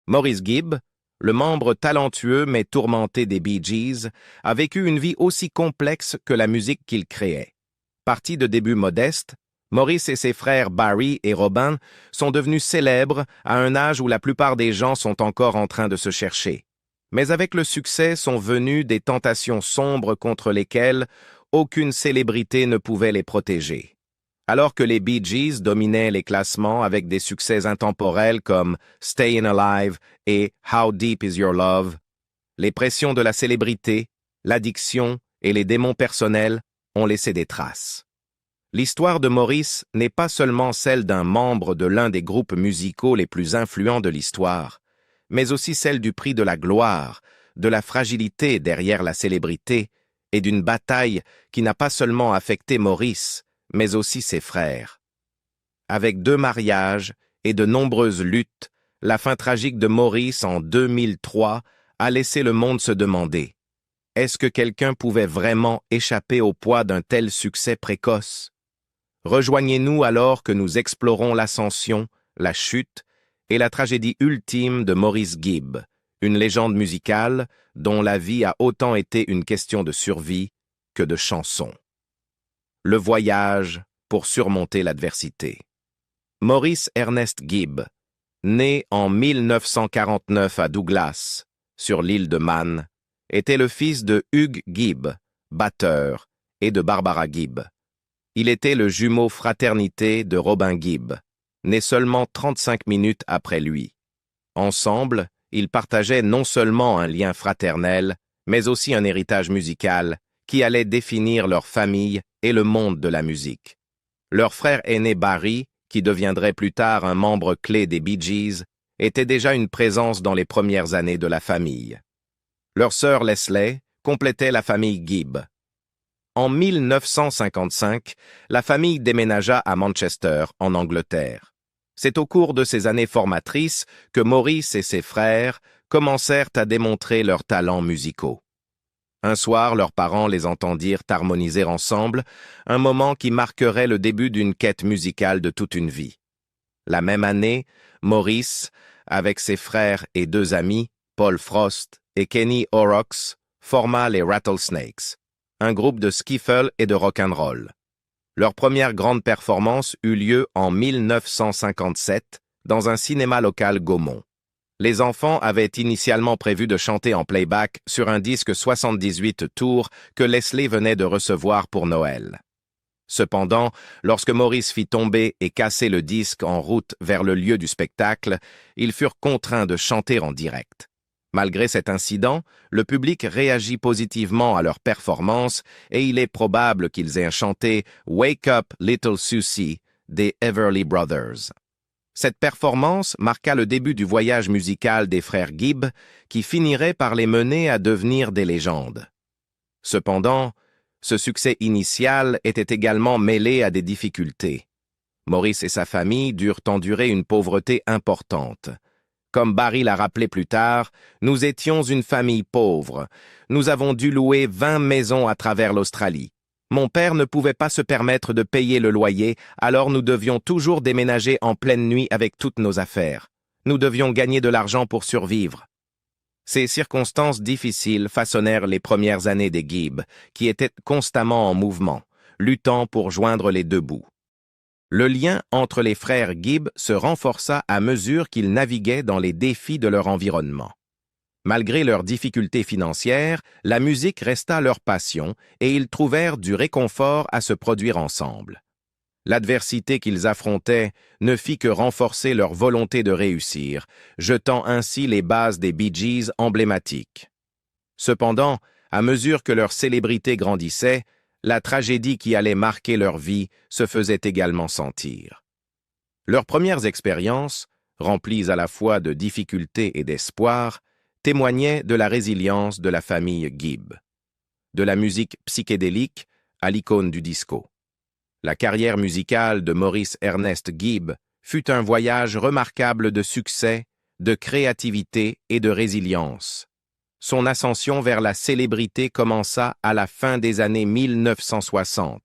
Maurice Gibb, le membre talentueux mais tourmenté des Bee Gees, a vécu une vie aussi complexe que la musique qu'il créait. Parti de débuts modestes, Maurice et ses frères Barry et Robin sont devenus célèbres à un âge où la plupart des gens sont encore en train de se chercher. Mais avec le succès sont venues des tentations sombres contre lesquelles aucune célébrité ne pouvait les protéger. Alors que les Bee Gees dominaient les classements avec des succès intemporels comme Stayin' Alive et How Deep Is Your Love, les pressions de la célébrité, l'addiction et les démons personnels ont laissé des traces. L'histoire de Maurice n'est pas seulement celle d'un membre de l'un des groupes musicaux les plus influents de l'histoire, mais aussi celle du prix de la gloire, de la fragilité derrière la célébrité et d'une bataille qui n'a pas seulement affecté Maurice, mais aussi ses frères. Avec 2 mariages et de nombreuses luttes, la fin tragique de Maurice en 2003 a laissé le monde se demander: est-ce que quelqu'un pouvait vraiment échapper au poids d'un tel succès précoce? Rejoignez-nous alors que nous explorons l'ascension, la chute et la tragédie ultime de Maurice Gibb, une légende musicale dont la vie a autant été une question de survie que de chanson. Le voyage pour surmonter l'adversité. Maurice Ernest Gibb, né en 1949 à Douglas, sur l'île de Man, était le fils de Hugh Gibb, batteur, et de Barbara Gibb. Il était le jumeau fraternité de Robin Gibb, né seulement 35 minutes après lui. Ensemble, ils partageaient non seulement un lien fraternel, mais aussi un héritage musical qui allait définir leur famille et le monde de la musique. Leur frère aîné Barry, qui deviendrait plus tard un membre clé des Bee Gees, était déjà une présence dans les premières années de la famille. Leur sœur Leslie complétait la famille Gibb. En 1955, la famille déménagea à Manchester, en Angleterre. C'est au cours de ces années formatrices que Maurice et ses frères commencèrent à démontrer leurs talents musicaux. Un soir, leurs parents les entendirent harmoniser ensemble, un moment qui marquerait le début d'une quête musicale de toute une vie. La même année, Maurice, avec ses frères et 2 amis, Paul Frost et Kenny Horrocks, forma les Rattlesnakes, un groupe de skiffle et de rock'n'roll. Leur première grande performance eut lieu en 1957 dans un cinéma local Gaumont. Les enfants avaient initialement prévu de chanter en playback sur un disque 78 tours que Leslie venait de recevoir pour Noël. Cependant, lorsque Maurice fit tomber et casser le disque en route vers le lieu du spectacle, ils furent contraints de chanter en direct. Malgré cet incident, le public réagit positivement à leur performance et il est probable qu'ils aient chanté « Wake Up Little Susie » des Everly Brothers. Cette performance marqua le début du voyage musical des frères Gibb, qui finirait par les mener à devenir des légendes. Cependant, ce succès initial était également mêlé à des difficultés. Maurice et sa famille durent endurer une pauvreté importante. Comme Barry l'a rappelé plus tard, nous étions une famille pauvre. Nous avons dû louer 20 maisons à travers l'Australie. Mon père ne pouvait pas se permettre de payer le loyer, alors nous devions toujours déménager en pleine nuit avec toutes nos affaires. Nous devions gagner de l'argent pour survivre. Ces circonstances difficiles façonnèrent les premières années des Gibb, qui étaient constamment en mouvement, luttant pour joindre les 2 bouts. Le lien entre les frères Gibb se renforça à mesure qu'ils naviguaient dans les défis de leur environnement. Malgré leurs difficultés financières, la musique resta leur passion et ils trouvèrent du réconfort à se produire ensemble. L'adversité qu'ils affrontaient ne fit que renforcer leur volonté de réussir, jetant ainsi les bases des Bee Gees emblématiques. Cependant, à mesure que leur célébrité grandissait, la tragédie qui allait marquer leur vie se faisait également sentir. Leurs premières expériences, remplies à la fois de difficultés et d'espoir, témoignaient de la résilience de la famille Gibb. De la musique psychédélique à l'icône du disco. La carrière musicale de Maurice Ernest Gibb fut un voyage remarquable de succès, de créativité et de résilience. Son ascension vers la célébrité commença à la fin des années 1960,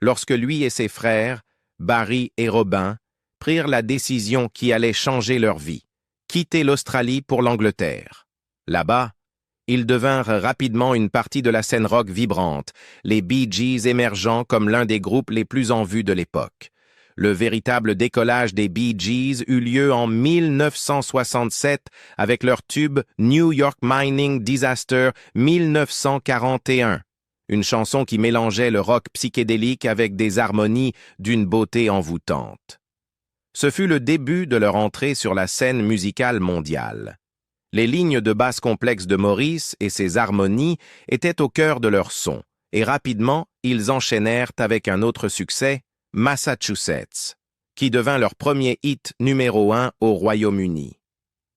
lorsque lui et ses frères, Barry et Robin, prirent la décision qui allait changer leur vie, quitter l'Australie pour l'Angleterre. Là-bas, ils devinrent rapidement une partie de la scène rock vibrante, les Bee Gees émergeant comme l'un des groupes les plus en vue de l'époque. Le véritable décollage des Bee Gees eut lieu en 1967 avec leur tube New York Mining Disaster 1941, une chanson qui mélangeait le rock psychédélique avec des harmonies d'une beauté envoûtante. Ce fut le début de leur entrée sur la scène musicale mondiale. Les lignes de basse complexes de Maurice et ses harmonies étaient au cœur de leur son, et rapidement, ils enchaînèrent avec un autre succès, Massachusetts, qui devint leur premier hit numéro 1 au Royaume-Uni.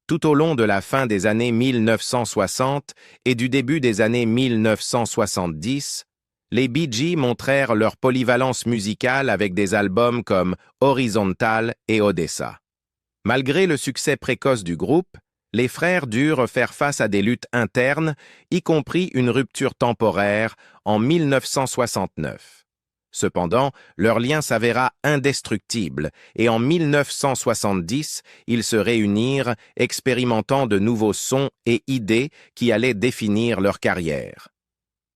Tout au long de la fin des années 1960 et du début des années 1970, les Bee Gees montrèrent leur polyvalence musicale avec des albums comme Horizontal et Odessa. Malgré le succès précoce du groupe, les frères durent faire face à des luttes internes, y compris une rupture temporaire en 1969. Cependant, leur lien s'avéra indestructible et en 1970, ils se réunirent, expérimentant de nouveaux sons et idées qui allaient définir leur carrière.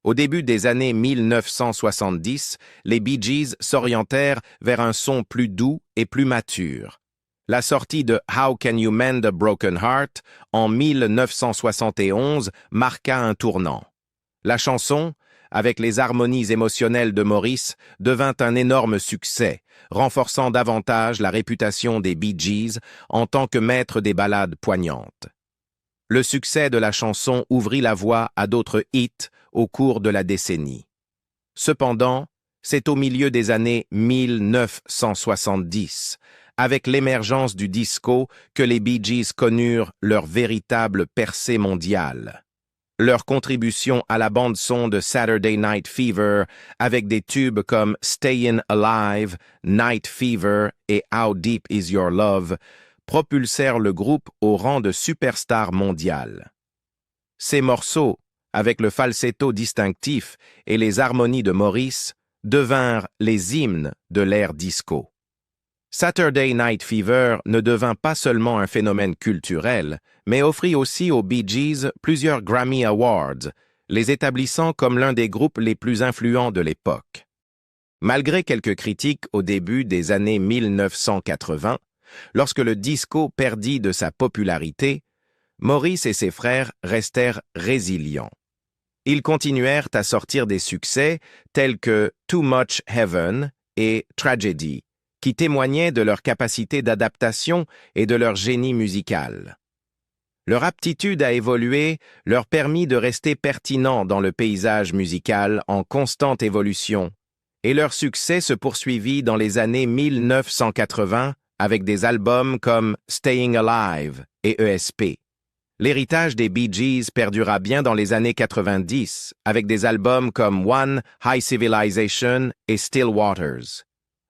Au début des années 1970, les Bee Gees s'orientèrent vers un son plus doux et plus mature. La sortie de How Can You Mend a Broken Heart en 1971 marqua un tournant. La chanson, avec les harmonies émotionnelles de Maurice, devint un énorme succès, renforçant davantage la réputation des Bee Gees en tant que maîtres des ballades poignantes. Le succès de la chanson ouvrit la voie à d'autres hits au cours de la décennie. Cependant, c'est au milieu des années 1970, avec l'émergence du disco, que les Bee Gees connurent leur véritable percée mondiale. Leur contribution à la bande-son de Saturday Night Fever, avec des tubes comme Stayin' Alive, Night Fever et How Deep Is Your Love, propulsèrent le groupe au rang de superstar mondial. Ces morceaux, avec le falsetto distinctif et les harmonies de Maurice, devinrent les hymnes de l'ère disco. Saturday Night Fever ne devint pas seulement un phénomène culturel, mais offrit aussi aux Bee Gees plusieurs Grammy Awards, les établissant comme l'un des groupes les plus influents de l'époque. Malgré quelques critiques au début des années 1980, lorsque le disco perdit de sa popularité, Maurice et ses frères restèrent résilients. Ils continuèrent à sortir des succès tels que Too Much Heaven et Tragedy, qui témoignaient de leur capacité d'adaptation et de leur génie musical. Leur aptitude à évoluer leur permit de rester pertinents dans le paysage musical en constante évolution, et leur succès se poursuivit dans les années 1980 avec des albums comme Staying Alive et ESP. L'héritage des Bee Gees perdura bien dans les années 90 avec des albums comme One, High Civilization et Still Waters.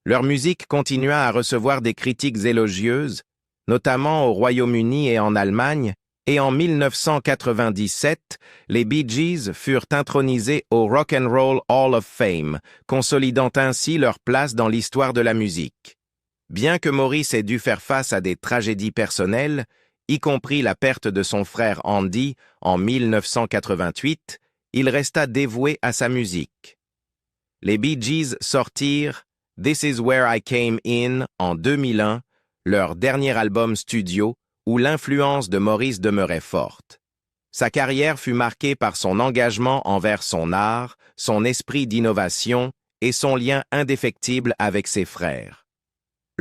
Leur musique continua à recevoir des critiques élogieuses, notamment au Royaume-Uni et en Allemagne, et en 1997, les Bee Gees furent intronisés au Rock and Roll Hall of Fame, consolidant ainsi leur place dans l'histoire de la musique. Bien que Maurice ait dû faire face à des tragédies personnelles, y compris la perte de son frère Andy en 1988, il resta dévoué à sa musique. Les Bee Gees sortirent This Is Where I Came In en 2001, leur dernier album studio, où l'influence de Maurice demeurait forte. Sa carrière fut marquée par son engagement envers son art, son esprit d'innovation et son lien indéfectible avec ses frères.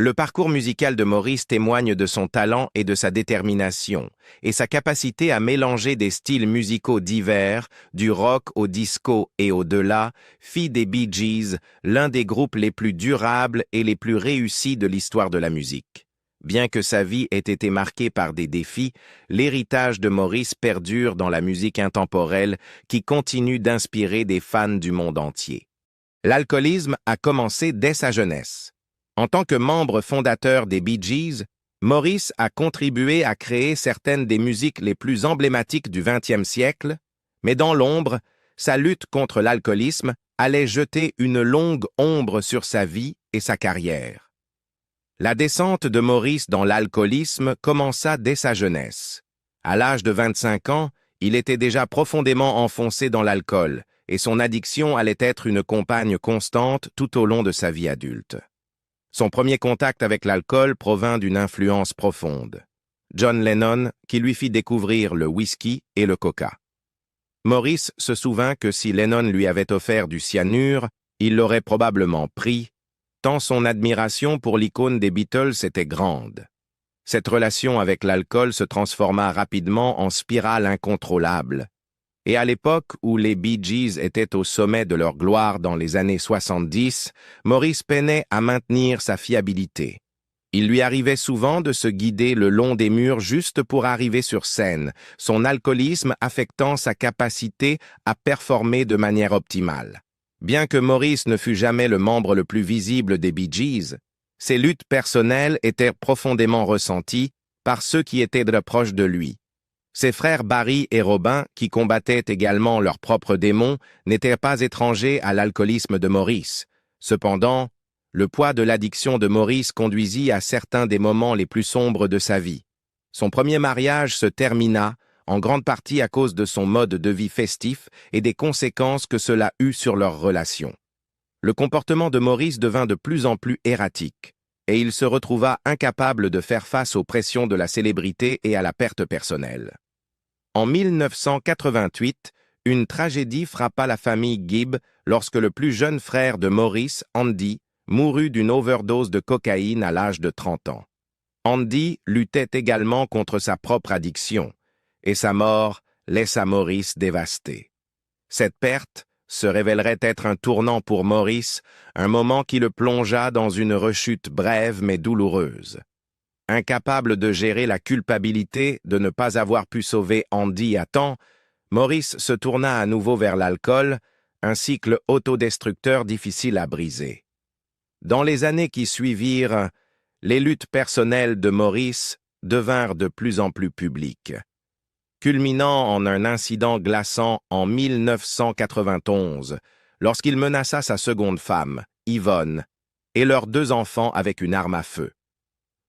Le parcours musical de Maurice témoigne de son talent et de sa détermination, et sa capacité à mélanger des styles musicaux divers, du rock au disco et au-delà, fit des Bee Gees l'un des groupes les plus durables et les plus réussis de l'histoire de la musique. Bien que sa vie ait été marquée par des défis, l'héritage de Maurice perdure dans la musique intemporelle qui continue d'inspirer des fans du monde entier. L'alcoolisme a commencé dès sa jeunesse. En tant que membre fondateur des Bee Gees, Maurice a contribué à créer certaines des musiques les plus emblématiques du XXe siècle, mais dans l'ombre, sa lutte contre l'alcoolisme allait jeter une longue ombre sur sa vie et sa carrière. La descente de Maurice dans l'alcoolisme commença dès sa jeunesse. À l'âge de 25 ans, il était déjà profondément enfoncé dans l'alcool, et son addiction allait être une compagne constante tout au long de sa vie adulte. Son premier contact avec l'alcool provint d'une influence profonde. John Lennon, qui lui fit découvrir le whisky et le coca. Maurice se souvint que si Lennon lui avait offert du cyanure, il l'aurait probablement pris, tant son admiration pour l'icône des Beatles était grande. Cette relation avec l'alcool se transforma rapidement en spirale incontrôlable. Et à l'époque où les Bee Gees étaient au sommet de leur gloire dans les années 70, Maurice peinait à maintenir sa fiabilité. Il lui arrivait souvent de se guider le long des murs juste pour arriver sur scène, son alcoolisme affectant sa capacité à performer de manière optimale. Bien que Maurice ne fût jamais le membre le plus visible des Bee Gees, ses luttes personnelles étaient profondément ressenties par ceux qui étaient proches de lui. Ses frères Barry et Robin, qui combattaient également leurs propres démons, n'étaient pas étrangers à l'alcoolisme de Maurice. Cependant, le poids de l'addiction de Maurice conduisit à certains des moments les plus sombres de sa vie. Son premier mariage se termina, en grande partie à cause de son mode de vie festif et des conséquences que cela eut sur leur relation. Le comportement de Maurice devint de plus en plus erratique, et il se retrouva incapable de faire face aux pressions de la célébrité et à la perte personnelle. En 1988, une tragédie frappa la famille Gibb lorsque le plus jeune frère de Maurice, Andy, mourut d'une overdose de cocaïne à l'âge de 30 ans. Andy luttait également contre sa propre addiction, et sa mort laissa Maurice dévasté. Cette perte se révélerait être un tournant pour Maurice, un moment qui le plongea dans une rechute brève mais douloureuse. Incapable de gérer la culpabilité de ne pas avoir pu sauver Andy à temps, Maurice se tourna à nouveau vers l'alcool, un cycle autodestructeur difficile à briser. Dans les années qui suivirent, les luttes personnelles de Maurice devinrent de plus en plus publiques, culminant en un incident glaçant en 1991, lorsqu'il menaça sa seconde femme, Yvonne, et leurs 2 enfants avec une arme à feu.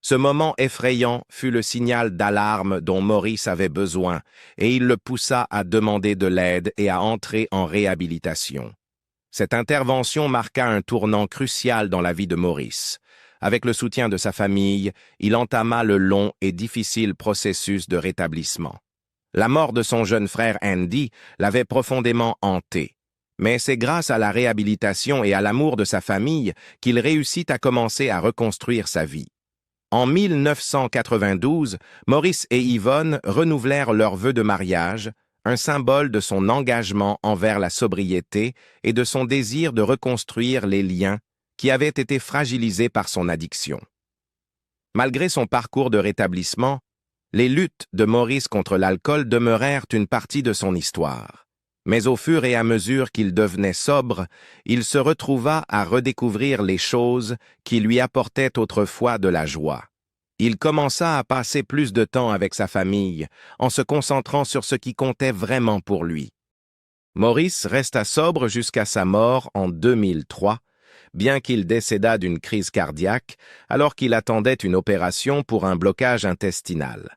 Ce moment effrayant fut le signal d'alarme dont Maurice avait besoin, et il le poussa à demander de l'aide et à entrer en réhabilitation. Cette intervention marqua un tournant crucial dans la vie de Maurice. Avec le soutien de sa famille, il entama le long et difficile processus de rétablissement. La mort de son jeune frère Andy l'avait profondément hanté, mais c'est grâce à la réhabilitation et à l'amour de sa famille qu'il réussit à commencer à reconstruire sa vie. En 1992, Maurice et Yvonne renouvelèrent leur vœu de mariage, un symbole de son engagement envers la sobriété et de son désir de reconstruire les liens qui avaient été fragilisés par son addiction. Malgré son parcours de rétablissement, les luttes de Maurice contre l'alcool demeurèrent une partie de son histoire. Mais au fur et à mesure qu'il devenait sobre, il se retrouva à redécouvrir les choses qui lui apportaient autrefois de la joie. Il commença à passer plus de temps avec sa famille, en se concentrant sur ce qui comptait vraiment pour lui. Maurice resta sobre jusqu'à sa mort en 2003, bien qu'il décédât d'une crise cardiaque alors qu'il attendait une opération pour un blocage intestinal.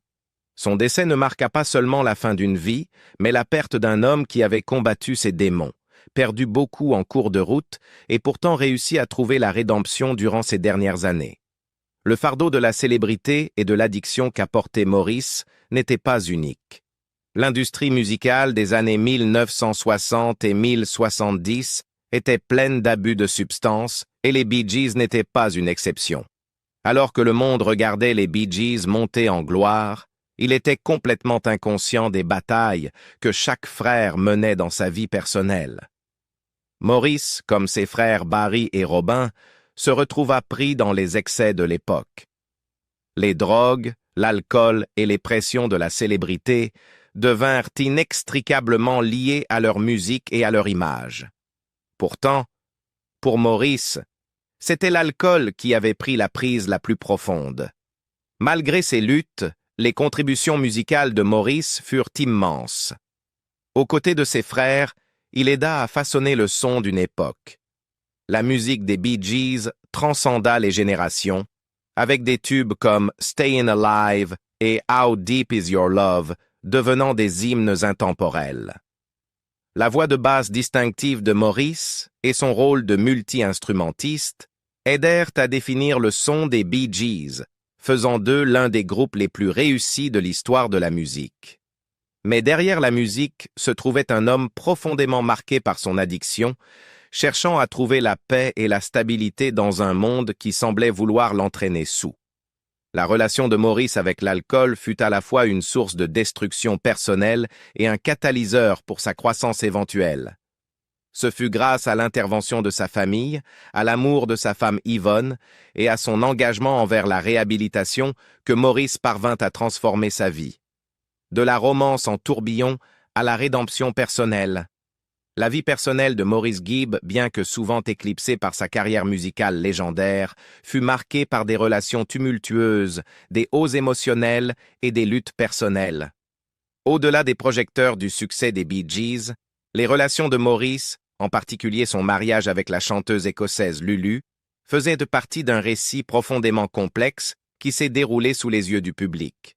Son décès ne marqua pas seulement la fin d'une vie, mais la perte d'un homme qui avait combattu ses démons, perdu beaucoup en cours de route et pourtant réussi à trouver la rédemption durant ces dernières années. Le fardeau de la célébrité et de l'addiction qu'a porté Maurice n'était pas unique. L'industrie musicale des années 1960 et 1070 était pleine d'abus de substances et les Bee Gees n'étaient pas une exception. Alors que le monde regardait les Bee Gees monter en gloire, il était complètement inconscient des batailles que chaque frère menait dans sa vie personnelle. Maurice, comme ses frères Barry et Robin, se retrouva pris dans les excès de l'époque. Les drogues, l'alcool et les pressions de la célébrité devinrent inextricablement liés à leur musique et à leur image. Pourtant, pour Maurice, c'était l'alcool qui avait pris la prise la plus profonde. Malgré ses luttes, les contributions musicales de Maurice furent immenses. Aux côtés de ses frères, il aida à façonner le son d'une époque. La musique des Bee Gees transcenda les générations, avec des tubes comme Stayin' Alive et How Deep Is Your Love devenant des hymnes intemporels. La voix de basse distinctive de Maurice et son rôle de multi-instrumentiste aidèrent à définir le son des Bee Gees, faisant d'eux l'un des groupes les plus réussis de l'histoire de la musique. Mais derrière la musique se trouvait un homme profondément marqué par son addiction, cherchant à trouver la paix et la stabilité dans un monde qui semblait vouloir l'entraîner sous. La relation de Maurice avec l'alcool fut à la fois une source de destruction personnelle et un catalyseur pour sa croissance éventuelle. Ce fut grâce à l'intervention de sa famille, à l'amour de sa femme Yvonne et à son engagement envers la réhabilitation que Maurice parvint à transformer sa vie. De la romance en tourbillon à la rédemption personnelle. La vie personnelle de Maurice Gibb, bien que souvent éclipsée par sa carrière musicale légendaire, fut marquée par des relations tumultueuses, des hauts émotionnels et des luttes personnelles. Au-delà des projecteurs du succès des Bee Gees, les relations de Maurice, en particulier son mariage avec la chanteuse écossaise Lulu, faisaient partie d'un récit profondément complexe qui s'est déroulé sous les yeux du public.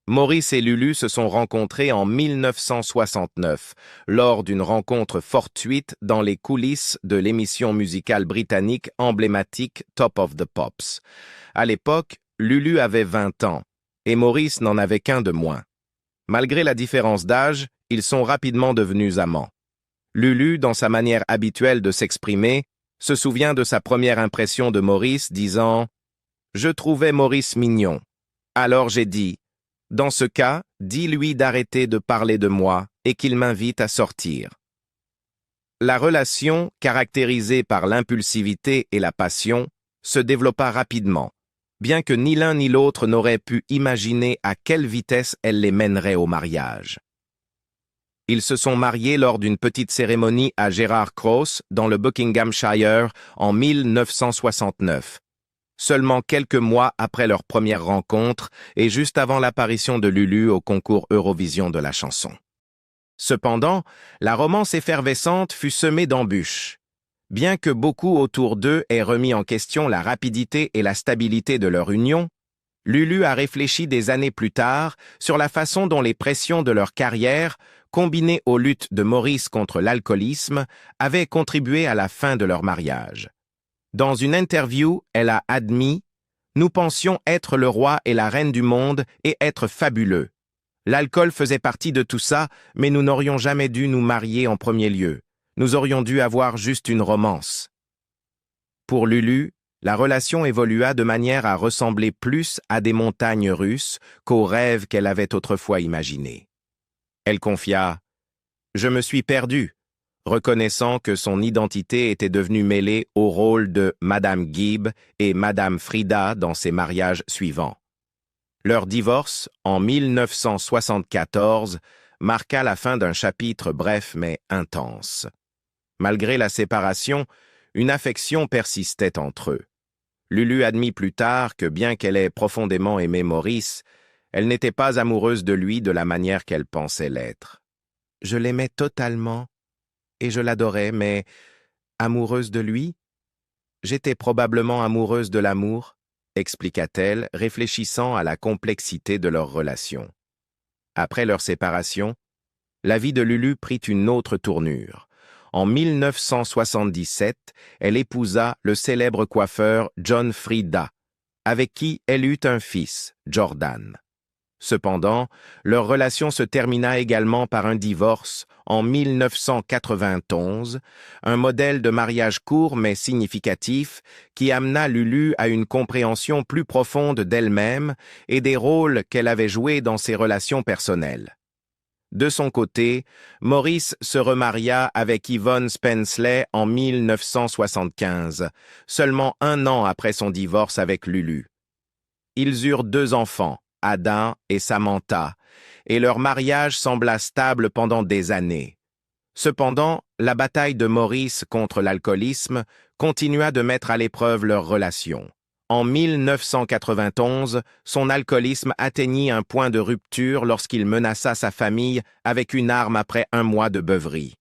Maurice et Lulu se sont rencontrés en 1969, lors d'une rencontre fortuite dans les coulisses de l'émission musicale britannique emblématique Top of the Pops. À l'époque, Lulu avait 20 ans, et Maurice n'en avait qu'un de moins. Malgré la différence d'âge, ils sont rapidement devenus amants. Lulu, dans sa manière habituelle de s'exprimer, se souvient de sa première impression de Maurice, disant « Je trouvais Maurice mignon. Alors j'ai dit « Dans ce cas, dis-lui d'arrêter de parler de moi et qu'il m'invite à sortir. » La relation, caractérisée par l'impulsivité et la passion, se développa rapidement, bien que ni l'un ni l'autre n'aurait pu imaginer à quelle vitesse elle les mènerait au mariage. Ils se sont mariés lors d'une petite cérémonie à Gerrard Cross, dans le Buckinghamshire, en 1969. Seulement quelques mois après leur première rencontre et juste avant l'apparition de Lulu au concours Eurovision de la chanson. Cependant, la romance effervescente fut semée d'embûches. Bien que beaucoup autour d'eux aient remis en question la rapidité et la stabilité de leur union, Lulu a réfléchi des années plus tard sur la façon dont les pressions de leur carrière, combinées aux luttes de Maurice contre l'alcoolisme, avaient contribué à la fin de leur mariage. Dans une interview, elle a admis « Nous pensions être le roi et la reine du monde et être fabuleux. L'alcool faisait partie de tout ça, mais nous n'aurions jamais dû nous marier en premier lieu. Nous aurions dû avoir juste une romance. » Pour Lulu, la relation évolua de manière à ressembler plus à des montagnes russes qu'aux rêves qu'elle avait autrefois imaginés. Elle confia « Je me suis perdue », reconnaissant que son identité était devenue mêlée au rôle de Madame Gibb et Madame Frida dans ses mariages suivants. Leur divorce, en 1974, marqua la fin d'un chapitre bref mais intense. Malgré la séparation, une affection persistait entre eux. Lulu admit plus tard que bien qu'elle ait profondément aimé Maurice, elle n'était pas amoureuse de lui de la manière qu'elle pensait l'être. « Je l'aimais totalement, et je l'adorais, mais amoureuse de lui? J'étais probablement amoureuse de l'amour, » expliqua-t-elle, réfléchissant à la complexité de leur relation. Après leur séparation, la vie de Lulu prit une autre tournure. En 1977, elle épousa le célèbre coiffeur John Frida, avec qui elle eut un fils, Jordan. Cependant, leur relation se termina également par un divorce en 1991, un modèle de mariage court mais significatif qui amena Lulu à une compréhension plus profonde d'elle-même et des rôles qu'elle avait joués dans ses relations personnelles. De son côté, Maurice se remaria avec Yvonne Spenceley en 1975, seulement un an après son divorce avec Lulu. Ils eurent 2 enfants, Adam et Samantha, et leur mariage sembla stable pendant des années. Cependant, la bataille de Maurice contre l'alcoolisme continua de mettre à l'épreuve leur relation. En 1991, son alcoolisme atteignit un point de rupture lorsqu'il menaça sa famille avec une arme après 1 mois de beuverie.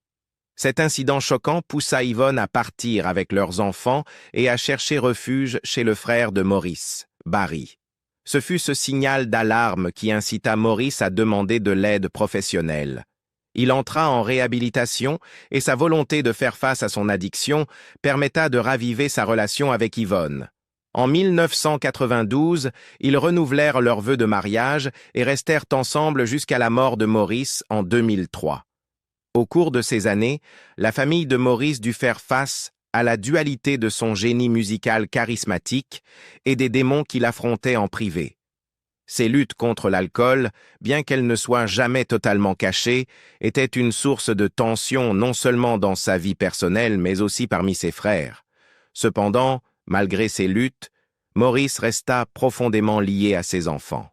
Cet incident choquant poussa Yvonne à partir avec leurs enfants et à chercher refuge chez le frère de Maurice, Barry. Ce fut ce signal d'alarme qui incita Maurice à demander de l'aide professionnelle. Il entra en réhabilitation et sa volonté de faire face à son addiction permetta de raviver sa relation avec Yvonne. En 1992, ils renouvelèrent leurs vœux de mariage et restèrent ensemble jusqu'à la mort de Maurice en 2003. Au cours de ces années, la famille de Maurice dut faire face à la dualité de son génie musical charismatique et des démons qu'il affrontait en privé. Ses luttes contre l'alcool, bien qu'elles ne soient jamais totalement cachées, étaient une source de tension non seulement dans sa vie personnelle, mais aussi parmi ses frères. Cependant, malgré ces luttes, Maurice resta profondément lié à ses enfants.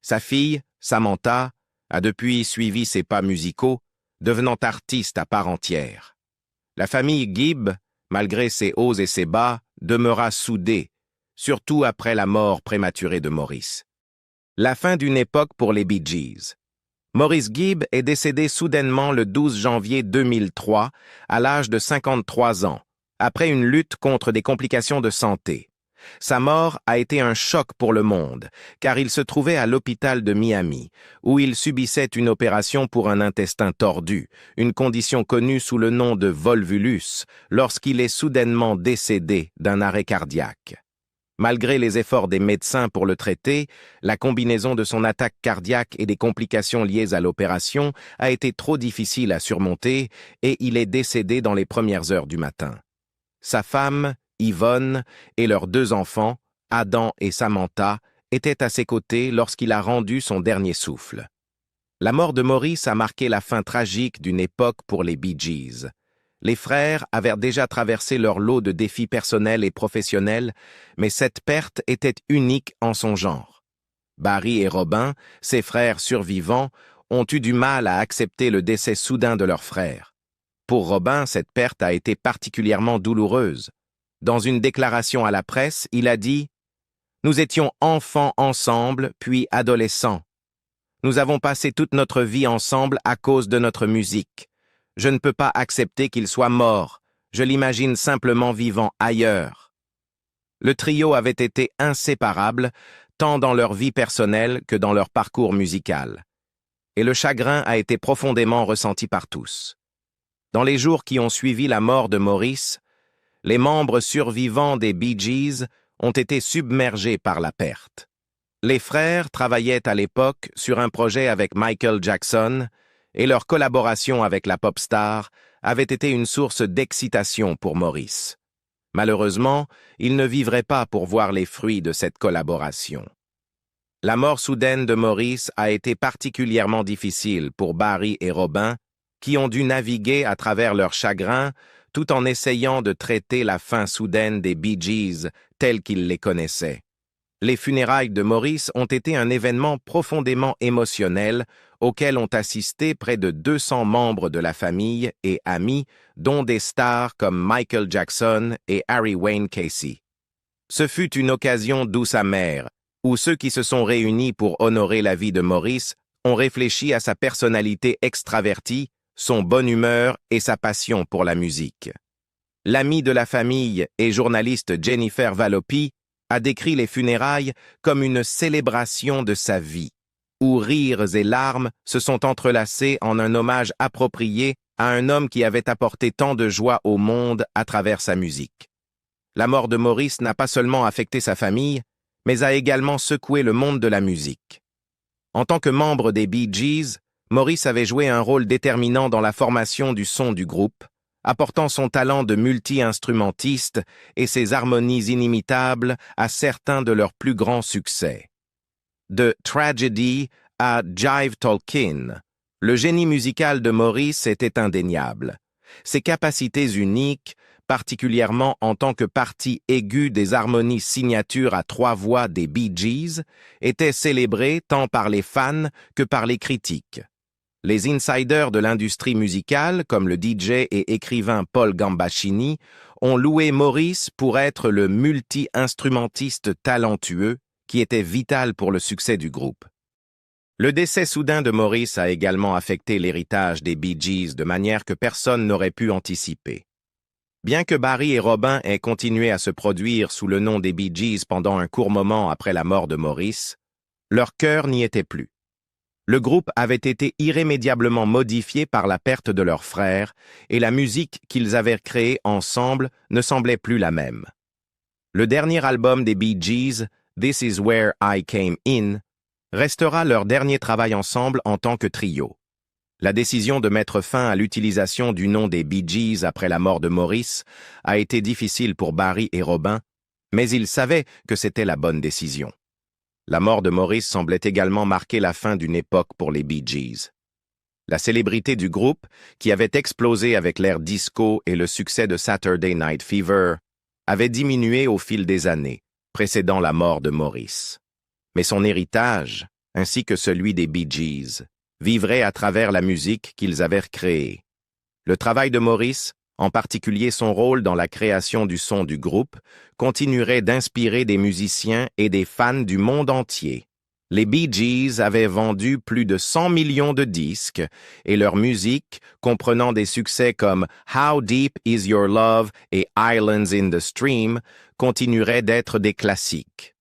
Sa fille, Samantha, a depuis suivi ses pas musicaux, devenant artiste à part entière. La famille Gibb, malgré ses hauts et ses bas, demeura soudée, surtout après la mort prématurée de Maurice. La fin d'une époque pour les Bee Gees. Maurice Gibb est décédé soudainement le 12 janvier 2003, à l'âge de 53 ans, après une lutte contre des complications de santé. Sa mort a été un choc pour le monde, car il se trouvait à l'hôpital de Miami, où il subissait une opération pour un intestin tordu, une condition connue sous le nom de volvulus, lorsqu'il est soudainement décédé d'un arrêt cardiaque. Malgré les efforts des médecins pour le traiter, la combinaison de son attaque cardiaque et des complications liées à l'opération a été trop difficile à surmonter et il est décédé dans les premières heures du matin. Sa femme, Yvonne, et leurs 2 enfants, Adam et Samantha, étaient à ses côtés lorsqu'il a rendu son dernier souffle. La mort de Maurice a marqué la fin tragique d'une époque pour les Bee Gees. Les frères avaient déjà traversé leur lot de défis personnels et professionnels, mais cette perte était unique en son genre. Barry et Robin, ses frères survivants, ont eu du mal à accepter le décès soudain de leur frère. Pour Robin, cette perte a été particulièrement douloureuse. Dans une déclaration à la presse, il a dit « Nous étions enfants ensemble, puis adolescents. Nous avons passé toute notre vie ensemble à cause de notre musique. Je ne peux pas accepter qu'il soit mort. Je l'imagine simplement vivant ailleurs. » Le trio avait été inséparable, tant dans leur vie personnelle que dans leur parcours musical. Et le chagrin a été profondément ressenti par tous. Dans les jours qui ont suivi la mort de Maurice, les membres survivants des Bee Gees ont été submergés par la perte. Les frères travaillaient à l'époque sur un projet avec Michael Jackson et leur collaboration avec la pop star avait été une source d'excitation pour Maurice. Malheureusement, il ne vivrait pas pour voir les fruits de cette collaboration. La mort soudaine de Maurice a été particulièrement difficile pour Barry et Robin, qui ont dû naviguer à travers leur chagrin tout en essayant de traiter la fin soudaine des Bee Gees tels qu'ils les connaissaient. Les funérailles de Maurice ont été un événement profondément émotionnel auquel ont assisté près de 200 membres de la famille et amis, dont des stars comme Michael Jackson et Harry Wayne Casey. Ce fut une occasion douce amère, où ceux qui se sont réunis pour honorer la vie de Maurice ont réfléchi à sa personnalité extravertie, son bonne humeur et sa passion pour la musique. L'amie de la famille et journaliste Jennifer Vallopi a décrit les funérailles comme une célébration de sa vie, où rires et larmes se sont entrelacés en un hommage approprié à un homme qui avait apporté tant de joie au monde à travers sa musique. La mort de Maurice n'a pas seulement affecté sa famille, mais a également secoué le monde de la musique. En tant que membre des Bee Gees, Maurice avait joué un rôle déterminant dans la formation du son du groupe, apportant son talent de multi-instrumentiste et ses harmonies inimitables à certains de leurs plus grands succès. De Tragedy à Jive Talkin', le génie musical de Maurice était indéniable. Ses capacités uniques, particulièrement en tant que partie aiguë des harmonies signatures à 3 voix des Bee Gees, étaient célébrées tant par les fans que par les critiques. Les insiders de l'industrie musicale, comme le DJ et écrivain Paul Gambaccini, ont loué Maurice pour être le multi-instrumentiste talentueux qui était vital pour le succès du groupe. Le décès soudain de Maurice a également affecté l'héritage des Bee Gees de manière que personne n'aurait pu anticiper. Bien que Barry et Robin aient continué à se produire sous le nom des Bee Gees pendant un court moment après la mort de Maurice, leur cœur n'y était plus. Le groupe avait été irrémédiablement modifié par la perte de leur frère et la musique qu'ils avaient créée ensemble ne semblait plus la même. Le dernier album des Bee Gees, This Is Where I Came In, restera leur dernier travail ensemble en tant que trio. La décision de mettre fin à l'utilisation du nom des Bee Gees après la mort de Maurice a été difficile pour Barry et Robin, mais ils savaient que c'était la bonne décision. La mort de Maurice semblait également marquer la fin d'une époque pour les Bee Gees. La célébrité du groupe, qui avait explosé avec l'ère disco et le succès de Saturday Night Fever, avait diminué au fil des années, précédant la mort de Maurice. Mais son héritage, ainsi que celui des Bee Gees, vivrait à travers la musique qu'ils avaient créée. Le travail de Maurice, en particulier son rôle dans la création du son du groupe, continuerait d'inspirer des musiciens et des fans du monde entier. Les Bee Gees avaient vendu plus de 100 millions de disques et leur musique, comprenant des succès comme How Deep Is Your Love et Islands in the Stream, continuerait d'être des classiques.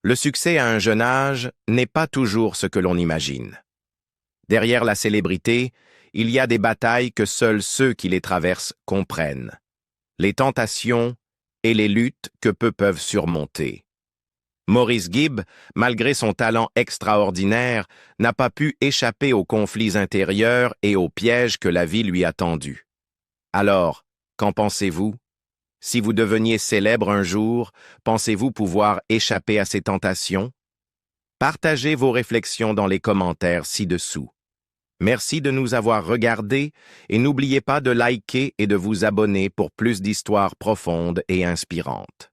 Le succès à un jeune âge n'est pas toujours ce que l'on imagine. Derrière la célébrité, il y a des batailles que seuls ceux qui les traversent comprennent, les tentations et les luttes que peu peuvent surmonter. Maurice Gibb, malgré son talent extraordinaire, n'a pas pu échapper aux conflits intérieurs et aux pièges que la vie lui a tendus. Alors, qu'en pensez-vous? Si vous deveniez célèbre un jour, pensez-vous pouvoir échapper à ces tentations? Partagez vos réflexions dans les commentaires ci-dessous. Merci de nous avoir regardés et n'oubliez pas de liker et de vous abonner pour plus d'histoires profondes et inspirantes.